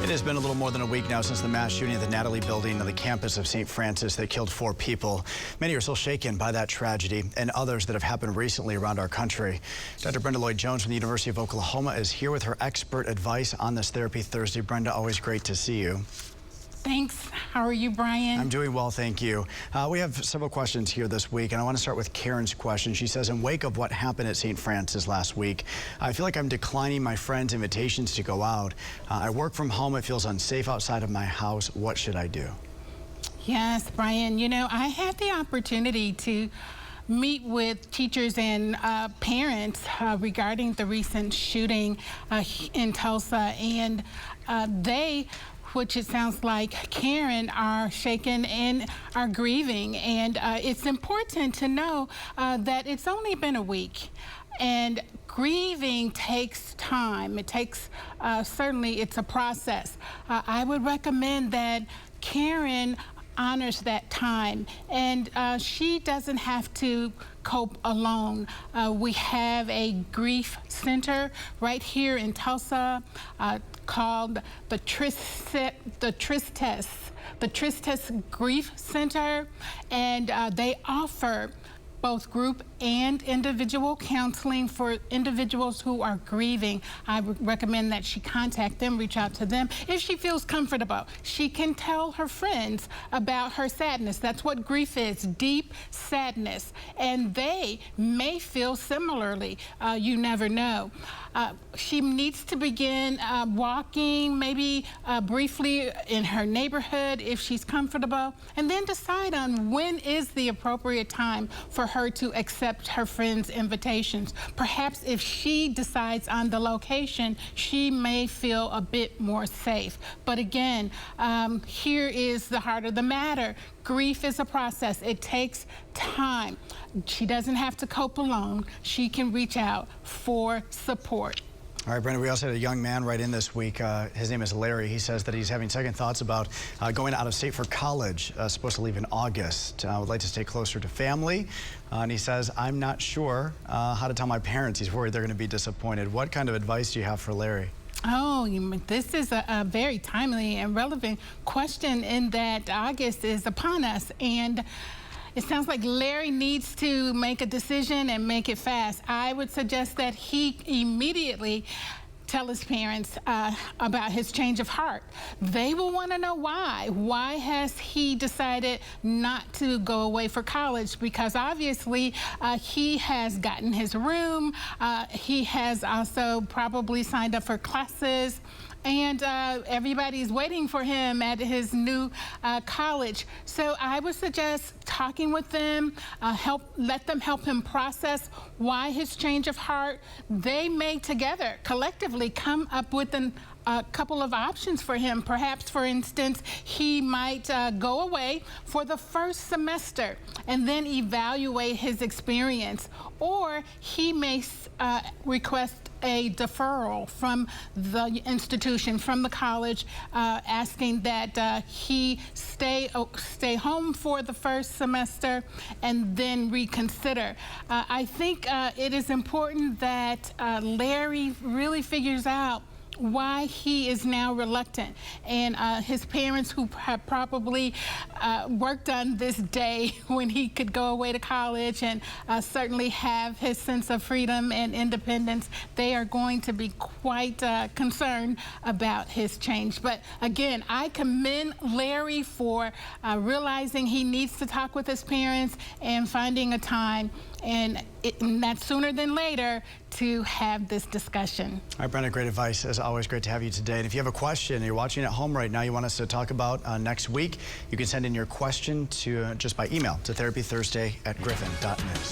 It has been a little more than a week now since the mass shooting at the Natalie building on the campus of St. Francis that killed 4 people. Many are still shaken by that tragedy and others that have happened recently around our country. Dr. Brenda Lloyd Jones from the University of Oklahoma is here with her expert advice on this Therapy Thursday. Brenda, always great to see you. Thanks. How are you, Brian? I'm doing well, thank you. We have several questions here this week, and I want to start with Karen's question. She says, in wake of what happened at St. Francis last week, I feel like I'm declining my friends' invitations to go out. I work from home. It feels unsafe outside of my house. What should I do? Yes, Brian. You know, I had the opportunity to meet with teachers and parents regarding the recent shooting in Tulsa, and they, which it sounds like Karen, are shaken and are grieving. And it's important to know that it's only been a week. And grieving takes time. It takes, certainly it's a process. I would recommend that Karen honors that time, and she doesn't have to cope alone. We have a grief center right here in Tulsa called the Tristes Grief Center, and they offer both group and individual counseling for individuals who are grieving. I would recommend that she contact them, reach out to them. If she feels comfortable, she can tell her friends about her sadness. That's what grief is, deep sadness. And they may feel similarly. You never know. She needs to begin walking, maybe briefly in her neighborhood if she's comfortable, and then decide on when is the appropriate time for her to accept her friends' invitations. Perhaps if she decides on the location, she may feel a bit more safe. But again, here is the heart of the matter. Grief is a process. It takes time. She doesn't have to cope alone. She can reach out for support. All right, Brenda, we also had a young man write in this week. His name is Larry. He says that he's having second thoughts about going out of state for college, supposed to leave in August. Would like to stay closer to family. And he says, I'm not sure how to tell my parents. He's worried they're going to be disappointed. What kind of advice do you have for Larry? Oh, this is a very timely and relevant question in that August is upon us. And it sounds like Larry needs to make a decision and make it fast. I would suggest that he immediately tell his parents about his change of heart. They will want to know why. Why has he decided not to go away for college? Because obviously he has gotten his room. He has also probably signed up for classes. And everybody's waiting for him at his new college. So I would suggest talking with them, let them help him process why his change of heart. They may together, collectively, come up with a couple of options for him. Perhaps, for instance, he might go away for the first semester and then evaluate his experience. Or he may request a deferral from the institution, from the college, asking that he stay home for the first semester and then reconsider. I think it is important that Larry really figures out why he is now reluctant, and his parents, who have probably worked on this day when he could go away to college and certainly have his sense of freedom and independence, they are going to be quite concerned about his change. But again, I commend Larry for realizing he needs to talk with his parents and finding a time, and that's sooner than later, to have this discussion. All right, Brenda, great advice. As always, great to have you today. And if you have a question, you're watching at home right now, you want us to talk about next week, you can send in your question to just by email to therapythursday@griffin.news.